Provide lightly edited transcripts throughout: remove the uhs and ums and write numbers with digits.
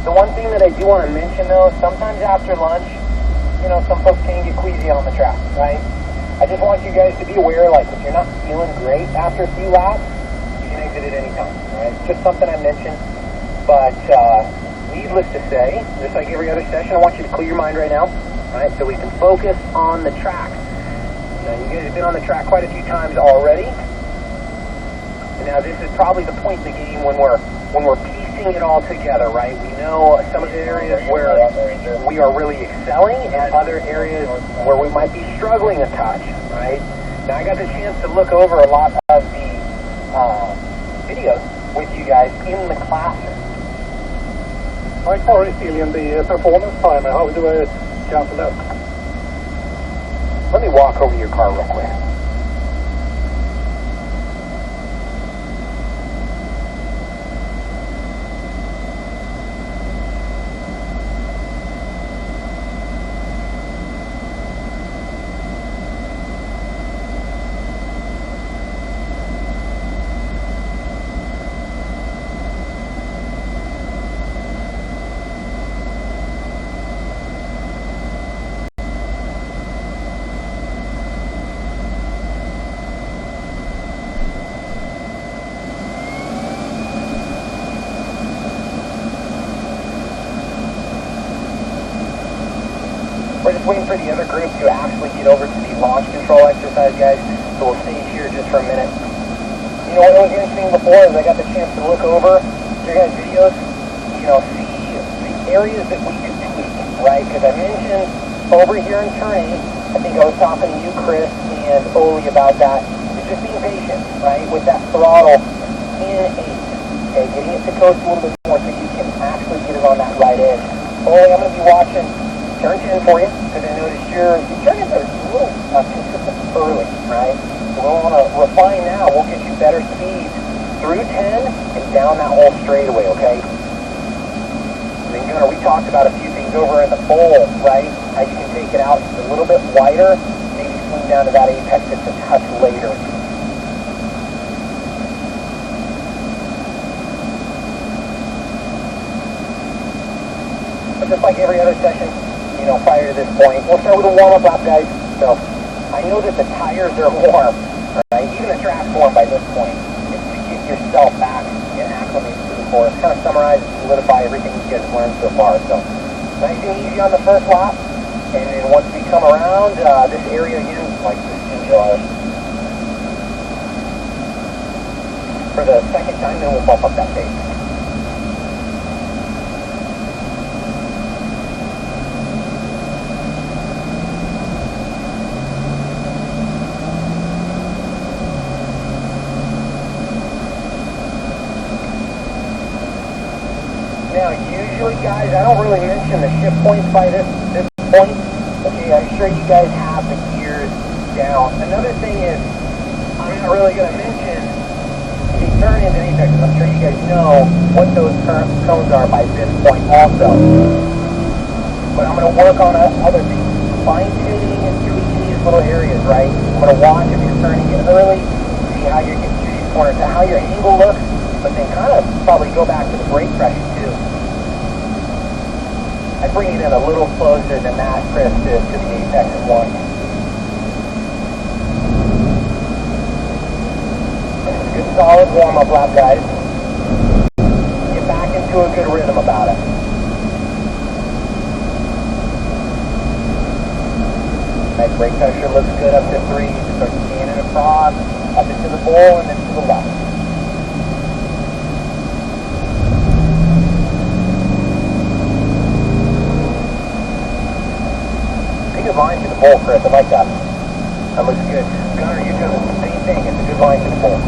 The one thing that I do want to mention though, sometimes after lunch, you know, some folks can get queasy on the track, right? I just want you guys to be aware, like, if you're not feeling great after a few laps, you can exit at any time, right? It's just something I mentioned. But needless to say, just like every other session, I want you to clear your mind right now, right? So we can focus on the track. Now, you guys have been on the track quite a few times already. And now this is probably the point in the game when we're piecing it all together, right? We know some of the areas where we are really excelling and other areas where we might be struggling a touch, right? Now, I got the chance to look over a lot of the videos with you guys in the classroom. My car is still in the performance timer. How do I cancel that? Let me walk over your car real quick. We're just waiting for the other group to actually get over to the launch control exercise, guys. So we'll stay here just for a minute. You know, what was interesting before is I got the chance to look over your guys' videos, you know, see the areas that we could tweak, right? Because I mentioned over here in turn 8, I think I was talking to you, Chris, and Oli about that. It's just being patient, right? With that throttle in 8. Okay, getting it to coast a little bit more so you can actually get it on that right edge. Oli, I'm going to be watching turn 10 for you, because I noticed your turn-ins are a little consistent early, right? So we'll want to refine now. We'll get you better speeds through 10 and down that whole straightaway, okay? And then, Gunnar, we talked about a few things over in the bowl, right? How you can take it out a little bit wider, maybe swing down to that apex just a touch later. But just like every other session, you know, prior to this point, we'll start with a warm-up lap, guys. So I know that the tires are warm, right? Even the track's warm by this point. It's to get yourself back and acclimate to the course. Kind of summarize and solidify everything you guys have learned so far. So nice and easy on the first lap. And then once we come around, this area again, like this enjoy. For the second time, then we'll bump up that pace. Now, usually, guys, I don't really mention the shift points by this point. Okay, I'm sure you guys have the gears down. Another thing is, I'm not really going to mention the turn-ins and apex. I'm sure you guys know what those cones are by this point also. But I'm going to work on other things. Fine-tuning and tweaking these little areas, right? I'm going to watch if you're turning it early, see how you're getting through these corners, how your angle looks, but then kind of probably go back to the brake pressure too. I bring it in a little closer than that, Chris, to the apex at once. Good solid warm-up lap, guys. Get back into a good rhythm about it. That brake pressure looks good up to 3. Just start scanning across, up into the bowl, and then to the left. Good line to the bowl, Chris. I like that. That looks good. Gunnar, you're doing the same thing. It's a good line to the bowl.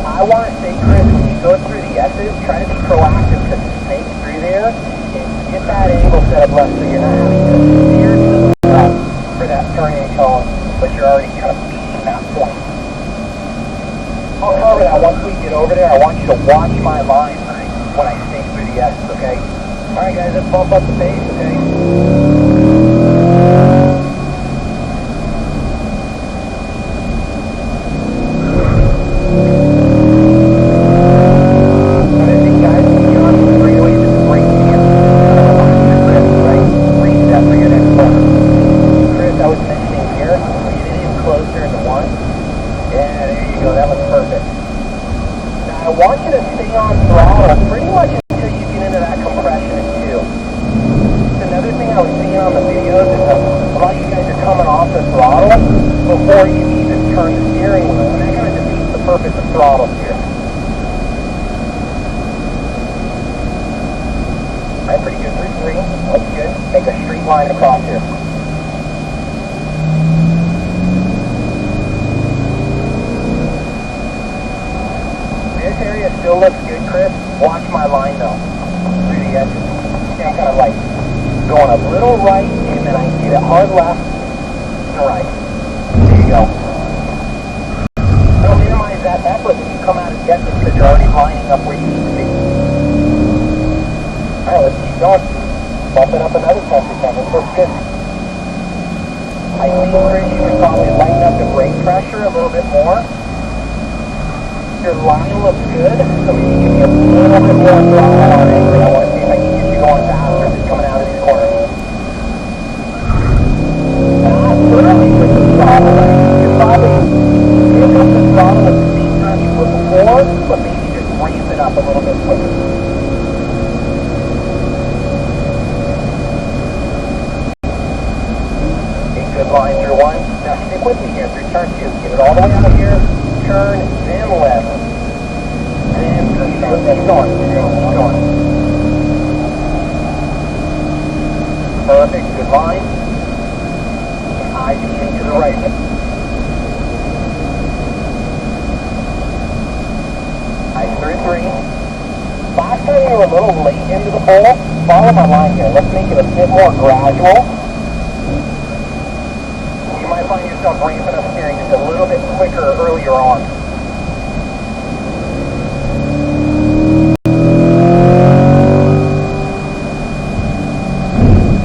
I want to say, Chris, when you go through the S's, try to be proactive to snake through there and get that angle set up left so you're not having to steer to the left for that turn-in cone, but you're already kind of beating that point. I'll cover that once we get over there. I want you to watch my line when I snake through the S's, okay? All right, guys, let's bump up the pace, okay? I want you to stay on throttle pretty much until you get into that compression at 2. Another thing I was seeing on the videos is that a lot of you guys are coming off the throttle before you even turn the steering wheel, and that kind of defeats the purpose of throttle here. Alright, pretty good through 3. Looks good. Make a straight line across here. This area still looks good, Chris. Watch my line though. Through the edges. See, I'm kind of like going a little right, and then I get it hard left and right. There you go. Don't minimize that effort when you come out of the exit because you're already lining up where you need to be. Alright, let's keep going. Bump it up another 10%. This looks good. I think, Chris, you can probably lighten up the brake pressure a little bit more. Your line looks good, so maybe give me a little bit more throttle on it. I want to see if I can get you going faster just coming out of these corners. Not really with the throttle. You probably pick up the throttle at the same time you put before, but maybe just ramp it up a little bit quicker. Okay, good line through 1. Now stick with me here through turn 2. Get it all the way out of here. Turn, then left. Then keep going. Keep going. Perfect. Good line. Eyes getting to the right. Eyes through 3. Last time you were a little late into the bowl. Follow my line here. Let's make it a bit more gradual. You might find yourself ramping up steering just a little bit quicker earlier on.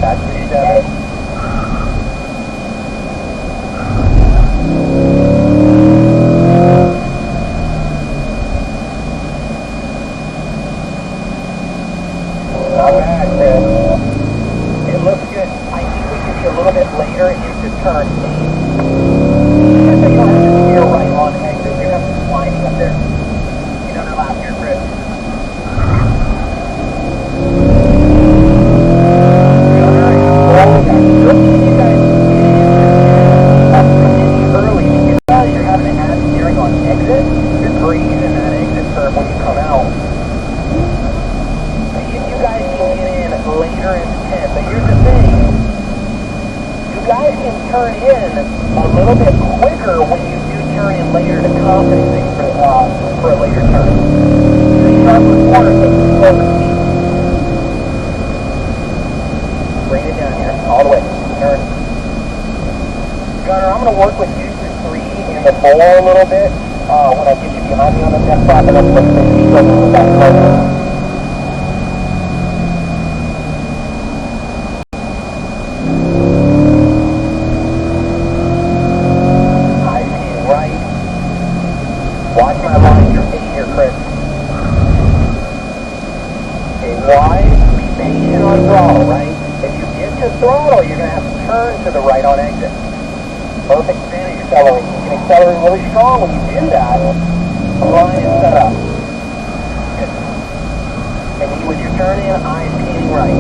That's the 7. Not bad, Chris. It looks good. I think we can be a little bit later into turn 8. Just so you don't have to steer right on exit. You're going to be sliding up there. Get under lap here, Chris. Early because you're having to add steering on exit. You're grazing that exit curve when you come out. If you guys can get in later in the 10, but here's the thing. You guys can turn in a little bit quicker when you do turn in later to compensate for a later turn. The sharper corner takes the slower speed. Bring it down here, all the way. Turn. Gunner, I'm going to work with you through 3 in the bowl a little bit. When I get you behind me on the deck flap, and I'm going to keep going in the back corner. Watch my line, you're 8 here, Chris. Okay, wide, be patient on throttle, right? If you get to throttle, you're going to have to turn to the right on exit. Perfect spin, accelerate. You can accelerate really strong when you do that. The line is set up. Good. And with your turn in, eyes scanning right.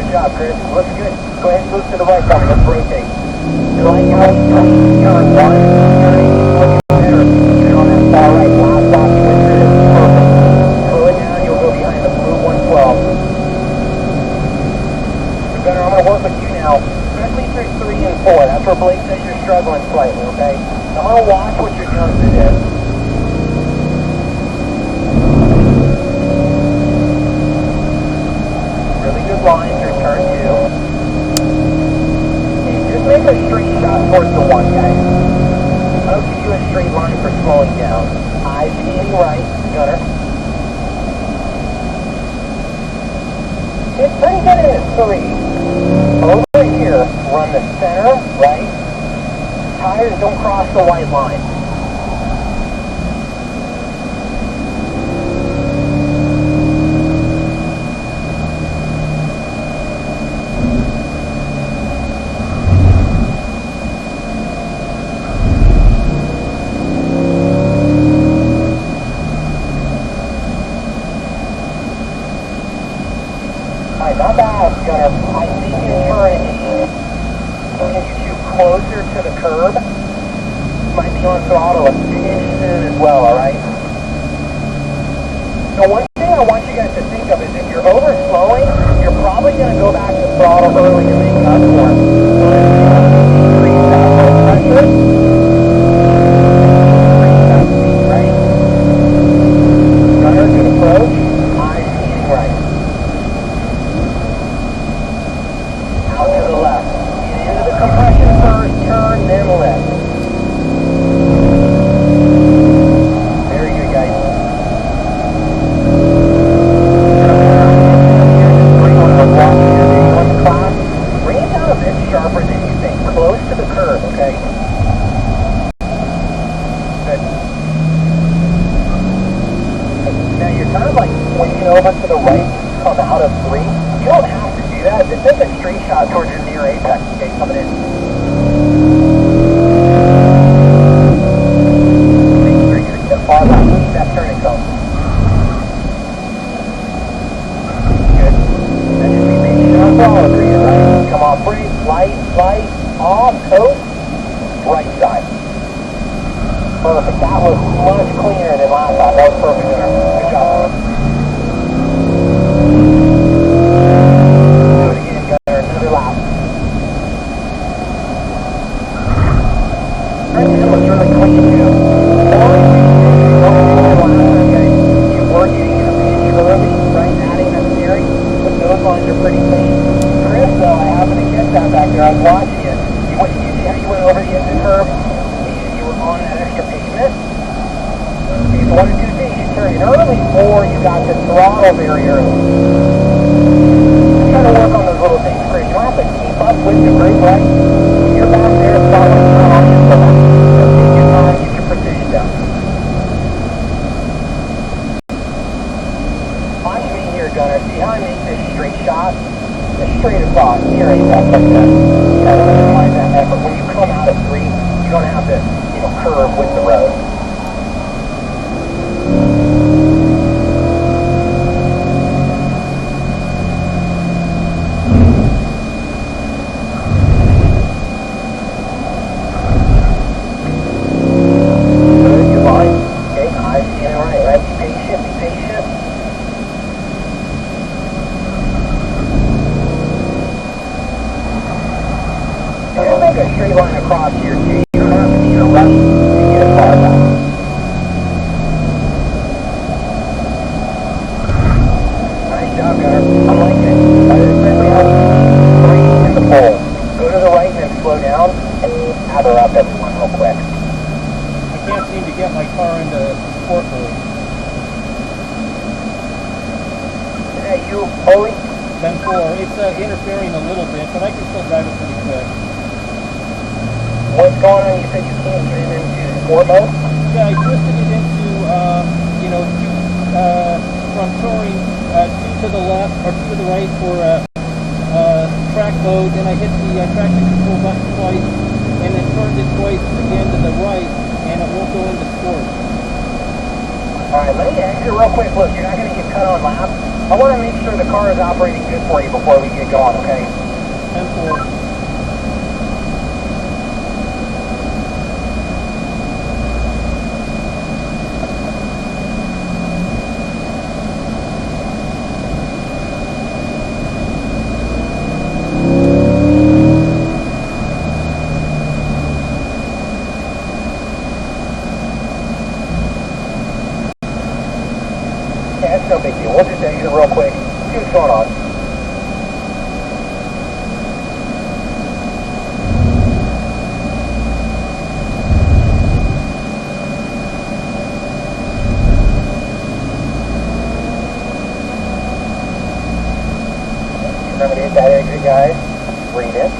Good job, Chris. Looks good. Go ahead and move to the right, Tommy. Let's rotate. You like how he tweaked turn 1, turn 8, looking better. Even on that far right, last lap you went through this. Perfect. Slow it down, you'll go behind the blue 112. So Gunner, I'm going to work with you now, especially through 3 and 4. That's where Blake says you're struggling slightly, okay? So I'm going to watch what you're doing through this. Really good line through turn 2. Make a straight shot towards the 1, guys. I'll give you a straight line for slowing down. Eyes scanning right, Gunner. It's pretty good in it, 3. Over here, run the center, right. Tires don't cross the white line. you on throttle a pinch soon as well, alright? Now one thing I want you guys to think of is if you're over slowing, you're probably going to go back to throttle early to make up for it. So increase that low pressure. Increase that speed, right? Gunner, good approach. Eyes scanning right. Out to the left. Get into the compression first, turn, then lift. Very good, guys. Bring it down a bit sharper than you think. Close to the curve, okay? Good. Now you're kind of like swinging over to the right, come out of 3. You don't have to do that. This is a straight shot towards your near apex, okay, coming in. Very good. Step far left. Keep that turning cone. Good. That should be patient on throttle for you, right? Come on, brake, light, off, coast, right side. Perfect. That was much cleaner than last time. That was perfect, Gunner. Good job. Do it again, Gunner. Another lap. Front end looks really clean, too. Last time, guys, you were getting in a pinch early, right? Adding that steering, but those lines are pretty clean. Chris, though, I happened to catch that back there. I was watching you. You see how you went over the edge of the curve? You were on that extra pavement. Okay, so one or two things. You turn it early, or you got to throttle very early. Try to work on those little things, Chris. You have to keep up with the group, right? When you're back there, following around, just go back. So take your time, get your precision down. Watch me here, Gunner. See how I make this straight shot? Just straight across, near apex like that. You have to apply that effort. When you come out of 3, you don't have to, curve with the road. Good, you're fine. Okay, eyes scanning right? Be patient. And we'll make a straight line across here, too. You don't have to be in a rush to get a far back. Nice job, Gunner. I'm liking it. Especially how you breathe in the pole. Go to the right and then slow down and gather up everyone real quick. I can't seem to get my car into sport mode. Is that you, Ollie? 10-4. It's interfering a little bit, but I can still drive it pretty quick. What's going on? You said you can't get it into sport mode? Yeah, I twisted it into, from touring 2 to the left or 2 to the right for track mode. Then I hit the traction control button twice, and then turned it twice again to the right, and it won't go into sport. Alright, let me exit real quick. Look, you're not going to get cut on laps. I want to make sure the car is operating good for you before we get going, okay? 10-4. Yeah, it's no big deal. We'll just exit real quick. See what's going on. Remember to hit that exit, guys. Breathe in.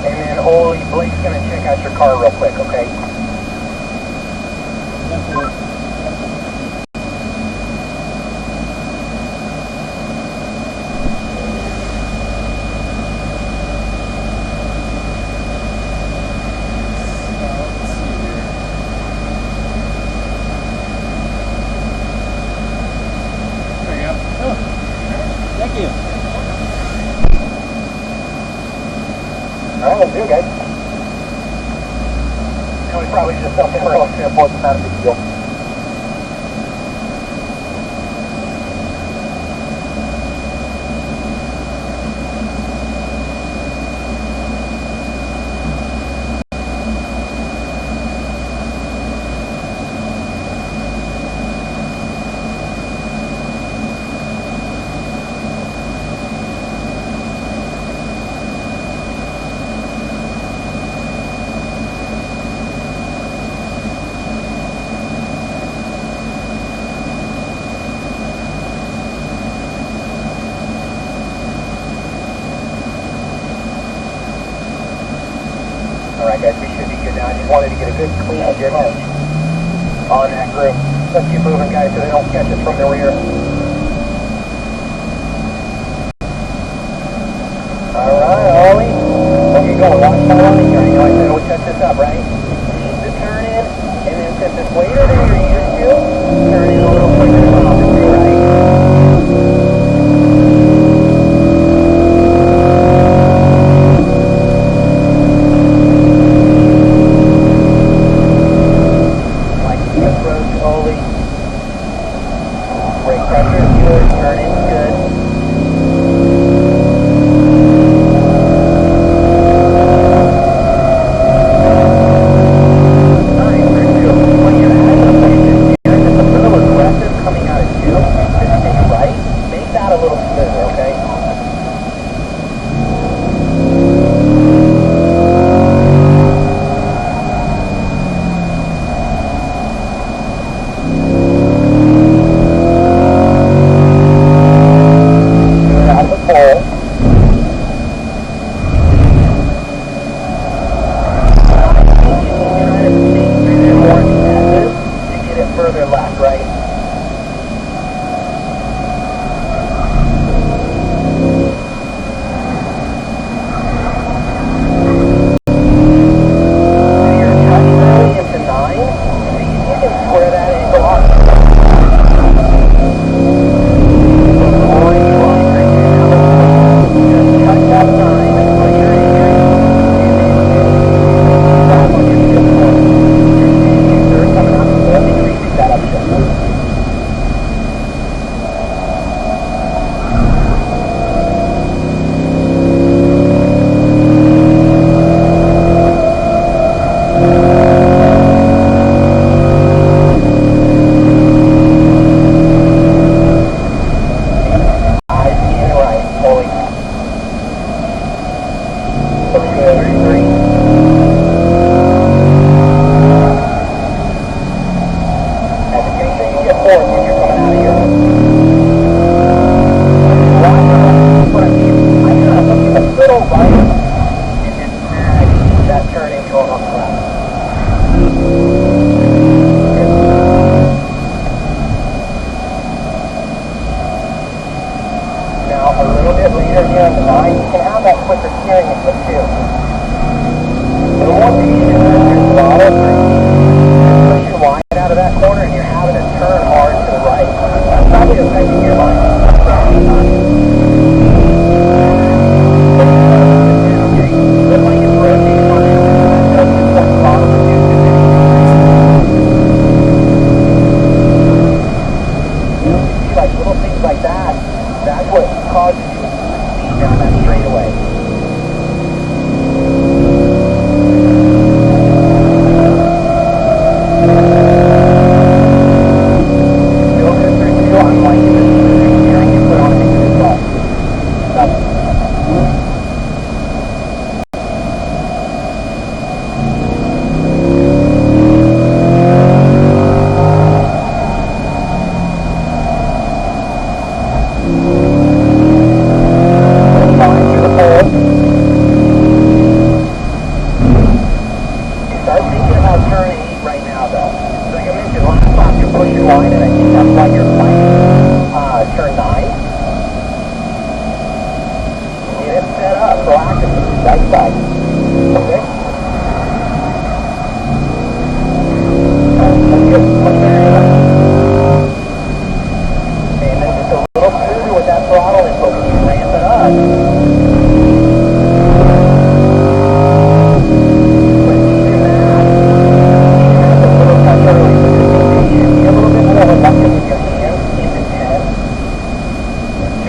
And then Blake's going to check out your car real quick, okay? Oh, Thank you. All right, let's do it, guys. And we probably just dumped in for a transport, it's not a big deal. Alright guys, we should be good now. I just wanted to get a good clean gear touch on that group. Let's keep moving guys so they don't catch us from the rear. Alright, Ollie. Where you going? Watch my line here. You know I said I would touch this up, right? The turn in, and then since it's later than you're used to, turn in a little quicker to come off the through, right?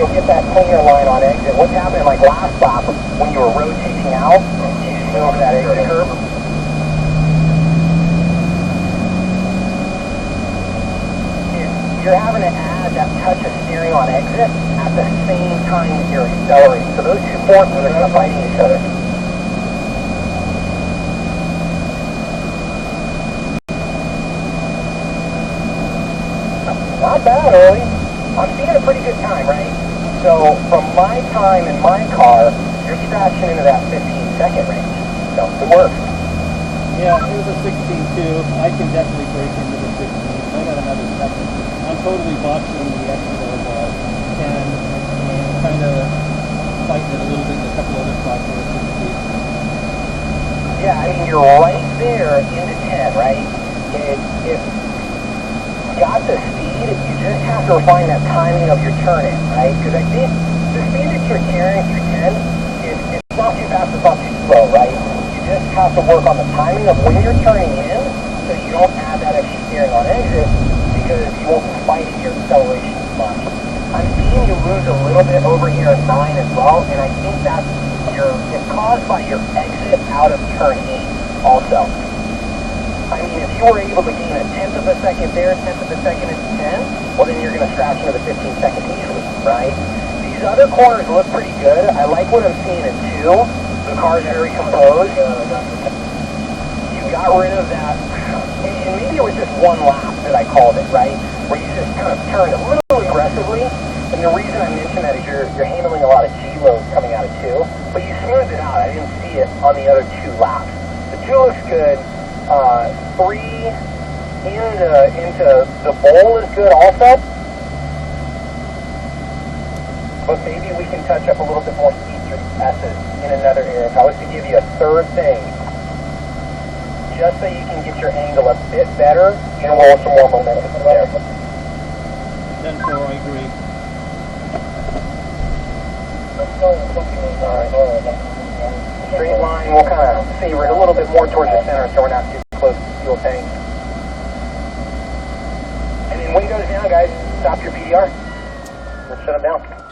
you'll get that cleaner line on exit. What's happening like last lap when you were rotating out, you just went over that exit curve? You're having to add that touch of steering on exit at the same time that you're accelerating. So those two forces are kind of fighting each other. Not bad, Early. I'm seeing a pretty good time, right? So from my time in my car, you're scratching into that 15-second range. So it works. Yeah, it was a 16.2. I can definitely break into the 15. I got another second. I'm totally botching the exit of 10 and kind of fighting it a little bit in a couple other spots where it's 16. Yeah, I mean, you're right there into 10, right? If you got the speed, you just have to refine that timing of your turn-in, right? Because I think the speed that you're carrying through 10 it's not too fast, it's not too slow, right? You just have to work on the timing of when you're turning in so you don't add that extra steering on exit because you won't be fighting your acceleration as much. I'm seeing you lose a little bit over here at 9 as well, and I think that's it's caused by your exit out of turn 8 also. I mean, if you were able to gain a tenth of a second there, a tenth of a second into 10, well then you're going to scratch into the 15 seconds easily, right? These other corners look pretty good. I like what I'm seeing in 2. The car's very composed. You got rid of that, and maybe it was just one lap that I called it, right? Where you just kind of turned a little aggressively. And the reason I mention that is you're handling a lot of G-load coming out of 2, but you smoothed it out. I didn't see it on the other 2 laps. The 2 looks good. 3 into the bowl is good also. But maybe we can touch up a little bit more speed through S's in another area. If I was to give you a third thing, just so you can get your angle a bit better, enroll some more momentum there. 10-4, I agree. Alright. Straight line, we'll kind of favor it a little bit more towards the center so we're not too close to the fuel tank. And then when it goes down, guys, stop your PDR. Let's shut them down.